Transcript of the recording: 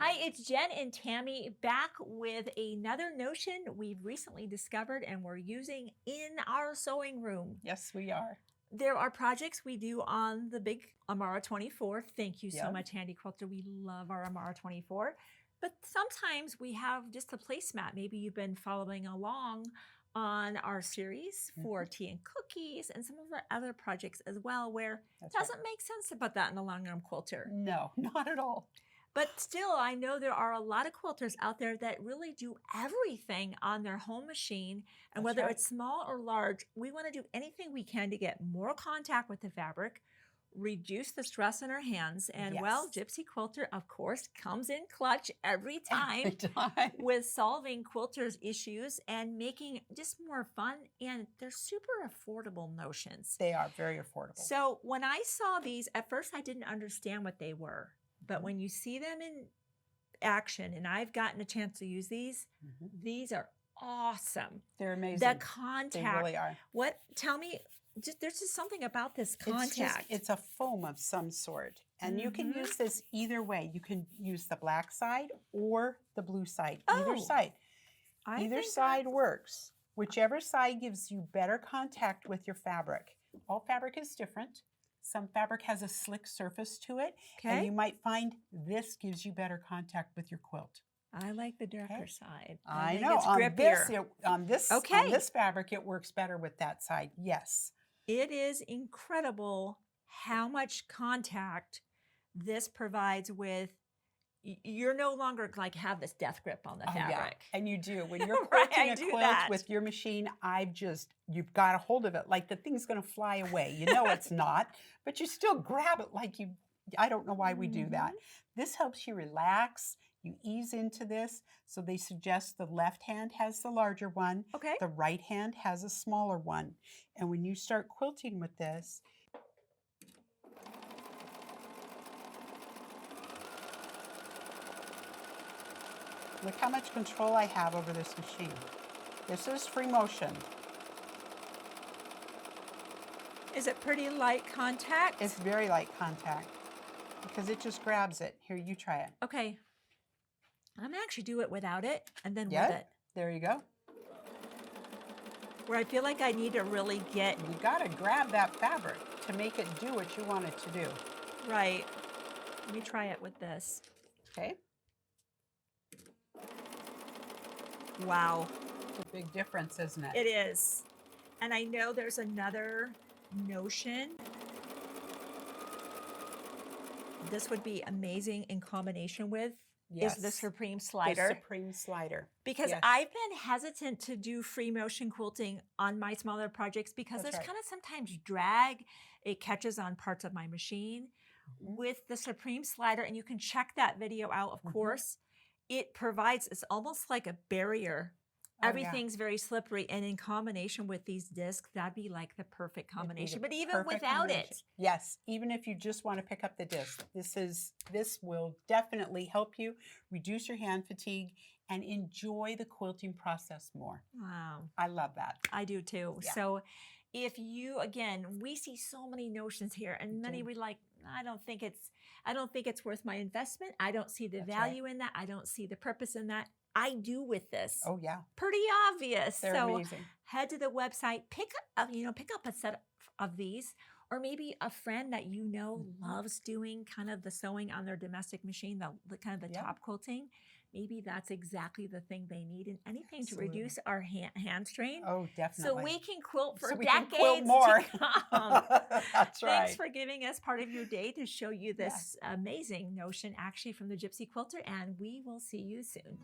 Hi, it's Jen and Tammy back with another notion we've recently discovered and we're using in our sewing room. Yes, we are. There are projects we do on the big Amara 24. Thank you so much, Handy Quilter. We love our Amara 24. But sometimes we have just a placemat. Maybe you've been following along on our series for tea and cookies and some of our other projects as well, where it doesn't make sense to put that in a long arm quilter. No, not at all. But still, I know there are a lot of quilters out there that really do everything on their home machine. And whether it's small or large, we want to do anything we can to get more contact with the fabric, reduce the stress in our hands. And well, Gypsy Quilter, of course, comes in clutch every time with solving quilters' issues and making just more fun. And they're super affordable notions. They are very affordable. So when I saw these, at first I didn't understand what they were. But when you see them in action, and I've gotten a chance to use these, these are awesome. They're amazing. The contact. They really are. Tell me, there's just something about this contact. It's a foam of some sort. And you can use this either way. You can use the black side or the blue side. Either side. Either side works. Whichever side gives you better contact with your fabric. All fabric is different. Some fabric has a slick surface to it, and you might find this gives you better contact with your quilt. I like the darker side. I know. It's grippier. On this fabric, it works better with that side. Yes. It is incredible how much contact this provides with. You're no longer like have this death grip on the fabric. Yeah. And you do. When you're quilting a quilt with your machine, you've got a hold of it like the thing's going to fly away. You know it's not, but you still grab it like I don't know why we do that. This helps you relax. You ease into this. So they suggest the left hand has the larger one. The right hand has a smaller one. And when you start quilting with this, look how much control I have over this machine. This is free motion. Is it pretty light contact? It's very light contact because it just grabs it. Here, you try it. Okay. I'm going to actually do it without it and then with it. There you go. Where I feel like I need to really get... You got to grab that fabric to make it do what you want it to do. Right. Let me try it with this. Okay. Wow. It's a big difference, isn't it? It is. And I know there's another notion. This would be amazing in combination with is the Supreme Slider. The Supreme Slider. Because I've been hesitant to do free motion quilting on my smaller projects because there's kind of sometimes drag. It catches on parts of my machine. With the Supreme Slider, and you can check that video out, of course, it provides, it's almost like a barrier. Everything's very slippery, and in combination with these discs, that'd be like the perfect combination. But even without it. Yes, even if you just want to pick up the disc, this will definitely help you reduce your hand fatigue and enjoy the quilting process more. Wow. I love that. I do too. Yeah. So if you, again, we see so many notions here, and many we like, I don't think it's worth my investment. I don't see the value in that. I don't see the purpose in that. I do with this. Oh yeah. Pretty obvious. They're amazing. Head to the website, pick up a set of these, or maybe a friend that you know loves doing kind of the sewing on their domestic machine, the kind of the top quilting. Maybe that's exactly the thing they need, and anything to reduce our hand strain. Oh, definitely. So we can quilt for we decades can quilt more. to come. That's right. Thanks for giving us part of your day to show you this amazing notion actually from the Gypsy Quilter, and we will see you soon.